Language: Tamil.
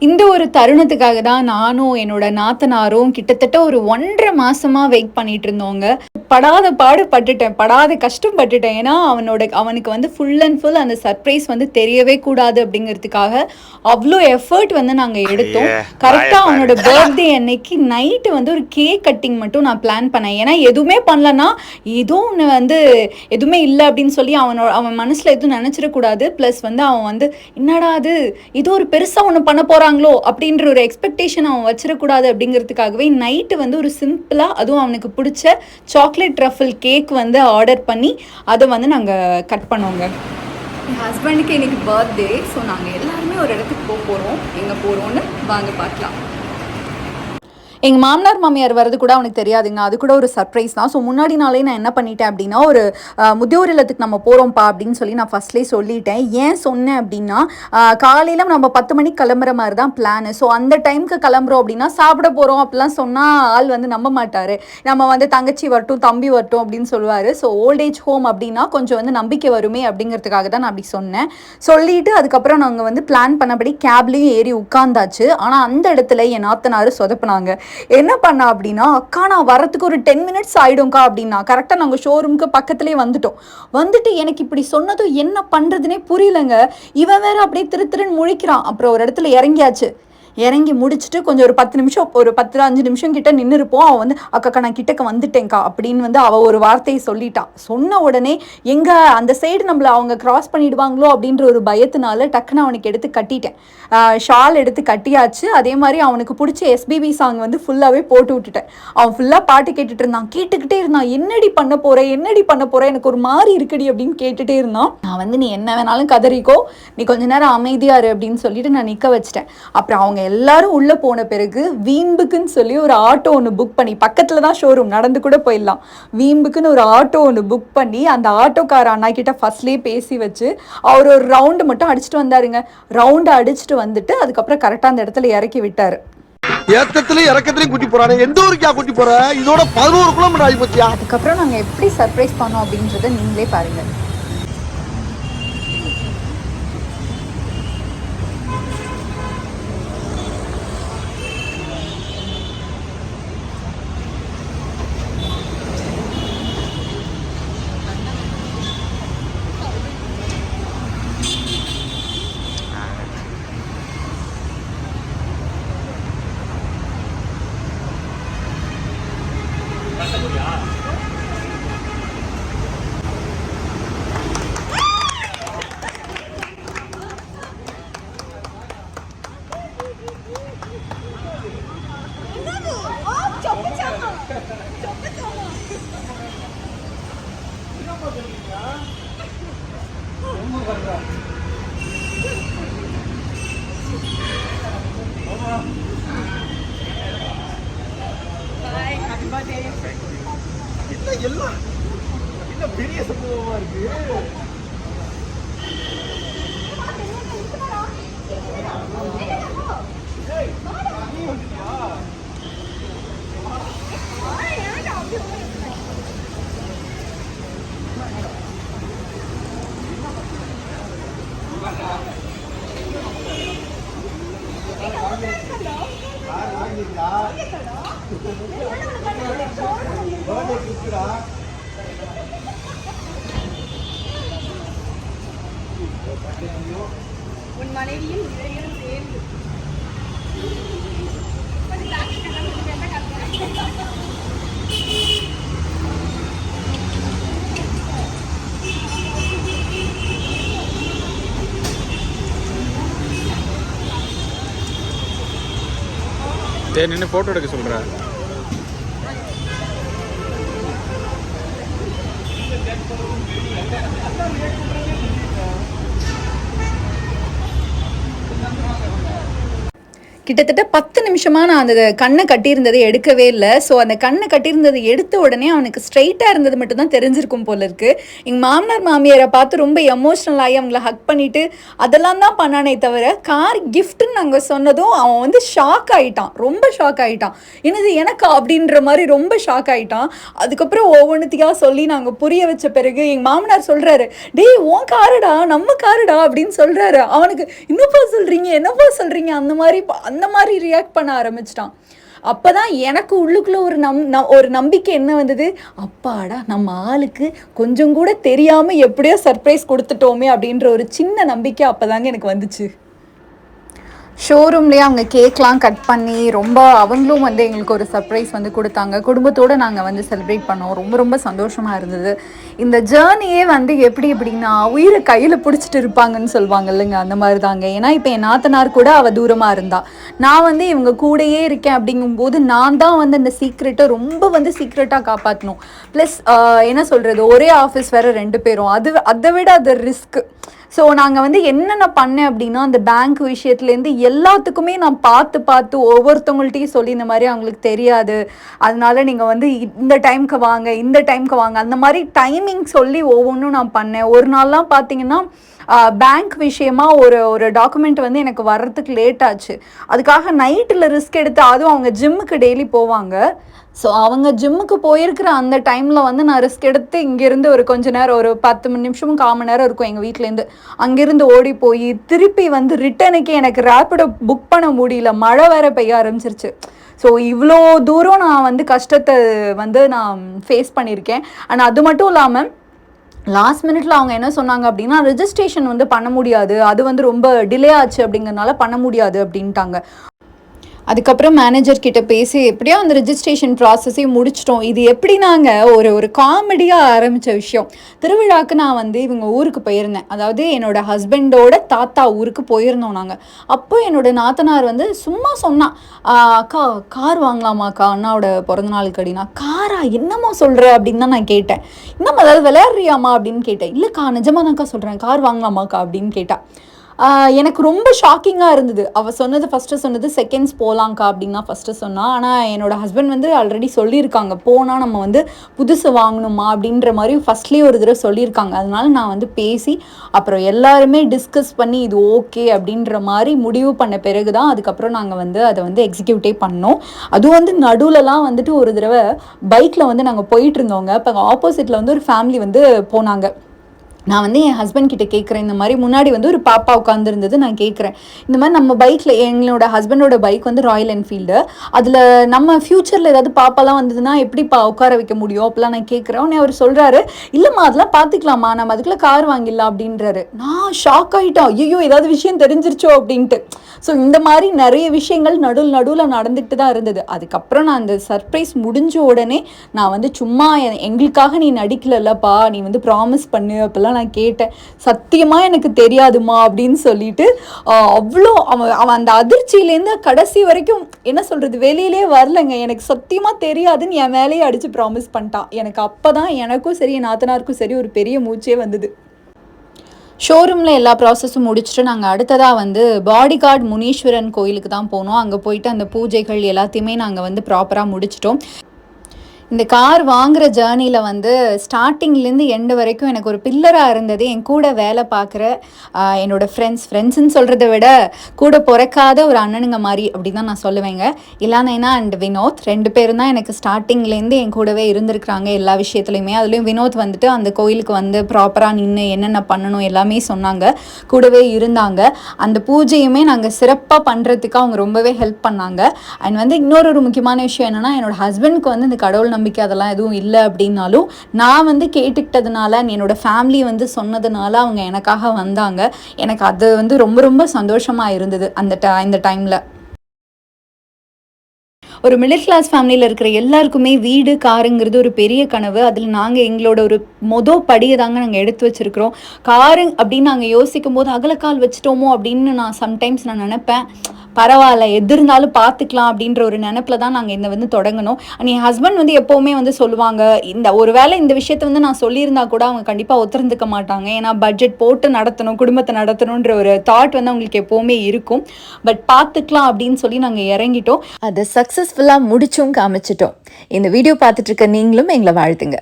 இந்த ஒரு தருணத்துக்காக தான் நானும் என்னோட நாத்தனாரும் கிட்டத்தட்ட ஒரு 1.5 மாசமா வெயிட் பண்ணிட்டு இருந்தோங்க. படாத பாடு பட்டுட்டேன். படாத கஷ்டம் பட்டுட்டேன். ஏன்னா, அவனுக்கு வந்து ஃபுல் அண்ட் ஃபுல் அந்த சர்ப்ரைஸ் வந்து தெரியவே கூடாது அப்படிங்கிறதுக்காக அவ்ளோ எஃபர்ட் வந்து நாங்க எடுத்தோம். கரெக்ட்டா அவனோட பர்த்டே அன்னைக்கு நைட்டு வந்து ஒரு கேக் கட்டிங் மட்டும் நான் பிளான் பண்ணேன். ஏன்னா, எதுவுமே பண்ணலன்னா, ஏதோ ஒண்ணு வந்து எதுவுமே இல்ல அப்படின்னு சொல்லி அவன் மனசுல எதுவும் நெனச்சிடக்கூடாது. ப்ளஸ் வந்து அவன் வந்து என்னடா அது ஏதோ ஒரு பெருசா ஒண்ணு பண்ண போறாங்களோ அப்படின்ற ஒரு எக்ஸ்பெக்டேஷன் அவன் வச்சிடக்கூடாது அப்படிங்கிறதுக்காகவே நைட்டு வந்து ஒரு சிம்பிளா அதுவும் அவனுக்கு பிடிச்ச சாக்லேட் ட்ரஃபிள் கேக் வந்து ஆர்டர் பண்ணி அதை வந்து நாங்கள் கட் பண்ணோங்க. என் ஹஸ்பண்டுக்கு இன்னைக்கு பர்த்டே. ஸோ நாங்கள் எல்லாருமே ஒரு இடத்துக்கு போகிறோம். எங்கே போகிறோன்னு வாங்க பார்க்கலாம். எங்கள் மாமனார் மாமியார் வரது கூட அவனுக்கு தெரியாதுங்க. அது கூட ஒரு சர்ப்ரைஸ் தான். ஸோ முன்னாடி நாளே நான் என்ன பண்ணிட்டேன் அப்படின்னா, ஒரு முதியோர் இல்லத்துக்கு நம்ம போகிறோம்ப்பா அப்படின்னு சொல்லி நான் ஃபஸ்ட்லேயே சொல்லிட்டேன். ஏன் சொன்னேன் அப்படின்னா, காலையில் நம்ம 10 மணிக்கு கிளம்புற மாதிரி தான் பிளானு. ஸோ அந்த டைமுக்கு கிளம்புறோம் அப்படின்னா சாப்பிட போகிறோம் அப்படிலாம் சொன்னால் ஆள் வந்து நம்ப மாட்டார். நம்ம வந்து தங்கச்சி வரட்டும் தம்பி வரட்டும் அப்படின்னு சொல்லுவார். ஸோ ஓல்ட் ஏஜ் ஹோம் அப்படின்னா கொஞ்சம் வந்து நம்பிக்கை வருமே அப்படிங்கிறதுக்காக தான் நான் அப்படி சொன்னேன். சொல்லிவிட்டு அதுக்கப்புறம் நாங்கள் வந்து பிளான் பண்ணபடி கேப்லேயும் ஏறி உட்காந்தாச்சு. ஆனால் அந்த இடத்துல என் நாத்தனார் சொதப்பினாங்க. என்ன பண்ணா அப்படின்னா, அக்கா நான் வரத்துக்கு ஒரு 10 மினிட்ஸ் ஆயிடும்க்கா அப்படின்னா, கரெக்டாக நாங்கள் ஷோரூமுக்கு பக்கத்துலேயே வந்துட்டு எனக்கு இப்படி சொன்னதும் என்ன பண்ணுறதுனே புரியலங்க. இவன் வேற அப்படியே திருன்னு முழிக்கிறான். அப்புறம் ஒரு இடத்துல இறங்கியாச்சு. இறங்கி முடிச்சுட்டு கொஞ்சம் ஒரு 10 நிமிஷம் ஒரு 10-5 நிமிஷம் கிட்ட நின்று இருப்போம். அவன் வந்து அக்கா நான் கிட்டக்க வந்துட்டேங்க்கா அப்படின்னு வந்து அவள் ஒரு வார்த்தையை சொல்லிட்டான். சொன்ன உடனே எங்கே அந்த சைடு நம்மளை அவங்க கிராஸ் பண்ணிடுவாங்களோ அப்படின்ற ஒரு பயத்தினால டக்குன்னு அவனுக்கு எடுத்து கட்டிட்டேன். ஷால் எடுத்து கட்டியாச்சு. அதே மாதிரி அவனுக்கு பிடிச்ச எஸ்பிபி சாங் வந்து ஃபுல்லாகவே போட்டு விட்டுட்டேன். அவன் ஃபுல்லாக பாட்டு கேட்டுட்டு இருந்தான். கேட்டுக்கிட்டே இருந்தான். என்னடி பண்ண போகிற எனக்கு ஒரு மாதிரி இருக்குடி அப்படின்னு கேட்டுகிட்டே இருந்தான். நான் வந்து நீ என்ன வேணாலும் கதறிக்கோ, நீ கொஞ்ச நேரம் அமைதியாரு அப்படின்னு சொல்லிட்டு நான் நிற்க வச்சிட்டேன். அப்புறம் அவங்க எல்லாரும் உள்ளே போன பிறகு வீம்புக்குன்னு சொல்லி ஒரு ஆட்டோ ஒன்று புக் பண்ணி, பக்கத்தில் தான் ஷோரூம், நடந்து கூட போயிடலாம். வீம்புக்குன்னு ஒரு ஆட்டோ ஒன்று புக் பண்ணி அந்த ஆட்டோக்கார அண்ணா கிட்ட ஃபர்ஸ்ட்லேயே பேசி வச்சு அவர் ஒரு ரவுண்டு மட்டும் அடிச்சுட்டு வந்தாருங்க. ரவுண்டு அடிச்சுட்டு வந்துட்டு அதுக்கப்புறம் கரெக்டாக அந்த இடத்துல இறக்கி விட்டார். ஏத்தத்திலயும் இறக்கத்திலயும் கூட்டி போறானே, எந்த ஊருக்கா கூட்டி போற? இதோட 11 கிலோமீட்டர் ஆகி போச்சியா. அதுக்கப்புறம் நாங்கள் எப்படி சர்ப்ரைஸ் பண்ணோம் அப்படின்றத நீங்களே பாருங்கள். எல்லாம் பெரிய சம்பவமா இருக்கு. உன் மனைவியும் இளைஞரும் சேர்ந்து நின்று போட்டோ எடுக்க சொல்கிறேன். கிட்டத்தட்ட 10 நிமிஷமாக நான் அந்த கண்ணை கட்டியிருந்ததை எடுக்கவே இல்லை. ஸோ அந்த கண்ணை கட்டியிருந்ததை எடுத்த உடனே அவனுக்கு ஸ்ட்ரைட்டாக இருந்தது மட்டும்தான் தெரிஞ்சிருக்கும் போல இருக்குது. எங்கள் மாமனார் மாமியாரை பார்த்து ரொம்ப எமோஷ்னல் ஆகி அவங்கள ஹக் பண்ணிவிட்டு அதெல்லாம் தான் பண்ணானே தவிர கார் கிஃப்ட்டுன்னு நாங்கள் சொன்னதும் அவன் வந்து ஷாக் ஆகிட்டான், ரொம்ப ஷாக் ஆகிட்டான். என்னது எனக்கா அப்படின்ற மாதிரி ரொம்ப ஷாக் ஆகிட்டான். அதுக்கப்புறம் ஒவ்வொன்றுத்தையாக சொல்லி நாங்கள் புரிய வச்ச பிறகு எங்கள் மாமனார் சொல்கிறாரு, டேய் உன் காருடா, நம்ம காருடா அப்படின்னு சொல்கிறாரு. அவனுக்கு என்னப்பா சொல்கிறீங்க அந்த மாதிரி ரியாக்ட் பண்ண ஆரம்பிச்சிட்டான். அப்போ தான் எனக்கு உள்ளுக்குள்ளே ஒரு நம்பிக்கை என்ன வந்தது, அப்பாடா நம்ம ஆளுக்கு கொஞ்சம் கூட தெரியாமல் எப்படியோ சர்ப்ரைஸ் கொடுத்துட்டோமே அப்படின்ற ஒரு சின்ன நம்பிக்கை அப்போ தாங்க எனக்கு வந்துச்சு. ஷோரூம்லேயே அவங்க கேக்லாம் கட் பண்ணி ரொம்ப அவங்களும் வந்து எங்களுக்கு ஒரு சர்ப்ரைஸ் வந்து கொடுத்தாங்க. குடும்பத்தோடு நாங்கள் வந்து செலிப்ரேட் பண்ணோம். ரொம்ப ரொம்ப சந்தோஷமாக இருந்தது. இந்த ஜேர்னியே வந்து எப்படின்னா உயிரை கையில் பிடிச்சிட்டு இருப்பாங்கன்னு சொல்லுவாங்க இல்லைங்க, அந்த மாதிரி தாங்க. ஏன்னா இப்போ என் நாத்தனார் கூட அவள் தூரமாக இருந்தா, நான் வந்து இவங்க கூடயே இருக்கேன். அப்படிங்கும்போது நான் தான் வந்து அந்த சீக்ரெட்டை ரொம்ப வந்து சீக்ரெட்டாக காப்பாற்றணும். ப்ளஸ் என்ன சொல்கிறது, ஒரே ஆஃபீஸ் வேறு 2 பேரும், அதை விட அது ரிஸ்க்கு. ஸோ நாங்கள் வந்து என்னென்ன பண்ணேன் அப்படின்னா, அந்த பேங்க் விஷயத்துலேருந்து எல்லாத்துக்குமே நான் பார்த்து ஒவ்வொருத்தவங்கள்ட்டையும் சொல்லி, இந்த மாதிரி அவங்களுக்கு தெரியாது, அதனால நீங்கள் வந்து இந்த டைமுக்கு வாங்க அந்த மாதிரி டைமிங் சொல்லி ஒவ்வொன்றும் நான் பண்ணேன். ஒரு நாள்லாம் பார்த்தீங்கன்னா பேங்க் விஷயமா ஒரு டாக்குமெண்ட் வந்து எனக்கு வர்றதுக்கு லேட் ஆச்சு. அதுக்காக நைட்டில் ரிஸ்க் எடுத்து, அதுவும் அவங்க ஜிம்முக்கு டெய்லி போவாங்க. ஸோ அவங்க ஜிம்முக்கு போயிருக்கிற அந்த டைமில் வந்து நான் ரிஸ்க் எடுத்து இங்கேருந்து ஒரு கொஞ்ச நேரம், ஒரு 10 நிமிஷமும் 1/4 மணி நேரம் இருக்கும் எங்கள் வீட்டிலேருந்து, அங்கேருந்து ஓடி போய் திருப்பி வந்து ரிட்டனுக்கு எனக்கு ரேப்பிடோ புக் பண்ண முடியல, மழை வேற பெய்ய ஆரம்பிச்சிருச்சு. ஸோ இவ்வளோ தூரம் நான் வந்து கஷ்டத்தை வந்து நான் ஃபேஸ் பண்ணியிருக்கேன். அண்ட் அது மட்டும் இல்லாமல் லாஸ்ட் மினிட்ல அவங்க என்ன சொன்னாங்க அப்படின்னா, ரெஜிஸ்ட்ரேஷன் வந்து பண்ண முடியாது, அது வந்து ரொம்ப டிலே ஆச்சு அப்படிங்கிறதுனால பண்ண முடியாது அப்படின்ட்டாங்க. அதுக்கப்புறம் மேனேஜர் கிட்ட பேசி எப்படியோ அந்த ரெஜிஸ்ட்ரேஷன் ப்ராசஸையும் முடிச்சிட்டோம். இது எப்படினாங்க ஒரு காமெடியாக ஆரம்பித்த விஷயம். திருவிழாவுக்கு நான் வந்து இவங்க ஊருக்கு போயிருந்தேன், அதாவது என்னோட ஹஸ்பண்டோட தாத்தா ஊருக்கு போயிருந்தோம் நாங்கள். அப்போ என்னோட நாத்தனார் வந்து சும்மா சொன்னான், அக்கா கார் வாங்கலாமாக்கா அண்ணாவோட பிறந்தநாளுக்கு அப்படின்னா. காரா, என்னம்மா சொல்கிற அப்படின்னு தான் நான் கேட்டேன். இன்னும் அதாவது விளையாடுறியாமா அப்படின்னு கேட்டேன். இல்லைக்கா நிஜமாக தான்க்கா சொல்கிறேன், கார் வாங்கலாமாக்கா அப்படின்னு கேட்டா. எனக்கு ரொம்ப ஷாக்கிங்காக இருந்தது. அவள் ஃபஸ்ட்டு சொன்னது செகண்ட்ஸ் போகலாங்க்கா அப்படின்னா ஃபஸ்ட்டு சொன்னான். ஆனால் என்னோடய ஹஸ்பண்ட் வந்து ஆல்ரெடி சொல்லியிருக்காங்க, போனால் நம்ம வந்து புதுசு வாங்கணுமா அப்படின்ற மாதிரி ஃபஸ்ட்லேயே ஒரு தடவை சொல்லியிருக்காங்க. அதனால நான் வந்து பேசி அப்புறம் எல்லாருமே டிஸ்கஸ் பண்ணி இது ஓகே அப்படின்ற மாதிரி முடிவு பண்ண பிறகு தான் அதுக்கப்புறம் நாங்கள் வந்து அதை வந்து எக்ஸிக்யூட்டே பண்ணோம். அதுவும் வந்து நடுவுலலாம் வந்துட்டு ஒரு தடவை பைக்கில் வந்து நாங்கள் போயிட்டு இருந்தோங்க. இப்போ ஆப்போசிட்டில் வந்து ஒரு ஃபேமிலி வந்து போனாங்க. நான் வந்து என் ஹஸ்பண்ட் கிட்ட கேட்குறேன், இந்த மாதிரி முன்னாடி வந்து ஒரு பாப்பா உட்காந்துருந்தது. நான் கேட்குறேன், இந்த மாதிரி நம்ம பைக்கில், எங்களோட ஹஸ்பண்டோட பைக் வந்து ராயல் என்ஃபீல்டு, அதில் நம்ம ஃப்யூச்சரில் ஏதாவது பாப்பாலாம் வந்ததுன்னா எப்படிப்பா உட்கார வைக்க முடியும் அப்படிலாம் நான் கேட்குறேன். உடனே அவர் சொல்கிறாரு, இல்லைம்மா அதெல்லாம் பார்த்துக்கலாமா, நம்ம அதுக்குள்ளே கார் வாங்கிடலாம் அப்படின்றாரு. நான் ஷாக் ஆகிட்டோம், ஐயோ ஏதாவது விஷயம் தெரிஞ்சிருச்சோ அப்படின்ட்டு. ஸோ இந்த மாதிரி நிறைய விஷயங்கள் நடுவில் நடந்துட்டு தான் இருந்தது. அதுக்கப்புறம் நான் அந்த சர்ப்ரைஸ் முடிஞ்ச உடனே நான் வந்து சும்மா எங்களுக்காக நீ நடிக்கலல்லப்பா, நீ வந்து ப்ராமிஸ் பண்ணு அப்படிலாம் நான் கேட்டேன். சத்தியமாக எனக்கு தெரியாதுமா அப்படின்னு சொல்லிட்டு அவ்வளோ அவன் அந்த அதிர்ச்சியிலேருந்து கடைசி வரைக்கும் என்ன சொல்கிறது வெளியிலே வரலைங்க. எனக்கு சத்தியமாக தெரியாதுன்னு என் மேலேயே அடித்து ப்ராமிஸ் பண்ணிட்டான். எனக்கு அப்போ தான் எனக்கும் சரி என் நாத்தனாருக்கும் சரி ஒரு பெரிய மூச்சே வந்தது. ஷோரூமில் எல்லா ப்ராசஸும் முடிச்சுட்டு நாங்கள் அடுத்ததாக வந்து பாடிகார்ட் முனீஸ்வரன் கோயிலுக்கு தான் போனோம். அங்கே போயிட்டு அந்த பூஜைகள் எல்லாத்தையுமே நாங்கள் வந்து ப்ராப்பராக முடிச்சிட்டோம். இந்த கார் வாங்குகிற ஜேர்னியில் வந்து ஸ்டார்டிங்லேருந்து எண்டு வரைக்கும் எனக்கு ஒரு பில்லராக இருந்தது என் கூட வேலை பார்க்குற என்னோடய ஃப்ரெண்ட்ஸுன்னு சொல்கிறத விட கூட பிறக்காத ஒரு அண்ணனுங்க மாதிரி அப்படி தான் நான் சொல்லுவேங்க. இலானேனா அண்ட் வினோத் 2 பேரும் தான் எனக்கு ஸ்டார்டிங்லேருந்து என் கூடவே இருந்திருக்கிறாங்க எல்லா விஷயத்துலையுமே. அதுலேயும் வினோத் வந்துட்டு அந்த கோயிலுக்கு வந்து ப்ராப்பராக நின்று என்னென்ன பண்ணணும் எல்லாமே சொன்னாங்க, கூடவே இருந்தாங்க. அந்த பூஜையுமே நாங்கள் சிறப்பாக பண்ணுறதுக்கு அவங்க ரொம்பவே ஹெல்ப் பண்ணாங்க. அண்ட் வந்து இன்னொரு முக்கியமான விஷயம் என்னென்னா, என்னோடய ஹஸ்பண்டுக்கு வந்து இந்த கடவுள் நம்பிக்கை அதெல்லாம் எதுவும் இல்லை அப்படின்னாலும் நான் வந்து கேட்டுக்கிட்டதுனால என்னோட ஃபேமிலி வந்து சொன்னதுனால அவங்க எனக்காக வந்தாங்க. எனக்கு அது வந்து ரொம்ப ரொம்ப சந்தோஷமாக இருந்தது இந்த டைமில். ஒரு மிடில் கிளாஸ் ஃபேமிலியில் இருக்கிற எல்லாருக்குமே வீடு காருங்கிறது ஒரு பெரிய கனவு. அதில் நாங்கள் எங்களோட ஒரு படியை தாங்க நாங்கள் எடுத்து வச்சுருக்கிறோம். காரு அப்படின்னு நாங்கள் யோசிக்கும் போது அகலக்கால் வச்சுட்டோமோ அப்படின்னு சம்டைம்ஸ் நான் நினைப்பேன். பரவாயில்ல, எது இருந்தாலும் பார்த்துக்கலாம் அப்படின்ற ஒரு நினப்பில் தான் நாங்கள் இந்த தொடங்கணும். அண்ட் என் ஹஸ்பண்ட் எப்போவுமே சொல்லுவாங்க, ஒருவேளை இந்த விஷயத்தை நான் சொல்லியிருந்தா கூட அவங்க கண்டிப்பாக ஒத்துருந்துக்க மாட்டாங்க. ஏன்னா பட்ஜெட் போட்டு நடத்தணும், குடும்பத்தை நடத்தணுன்ற ஒரு தாட் அவங்களுக்கு எப்போவுமே இருக்கும். பட் பார்த்துக்கலாம் அப்படின்னு சொல்லி நாங்கள் இறங்கிட்டோம். அதை சக்ஸஸ்ஃபுல்லாக முடிச்சும் காமிச்சிட்டோம். இந்த வீடியோ பார்த்துட்டு இருக்க நீங்களும் எங்களை வாழ்த்துங்க.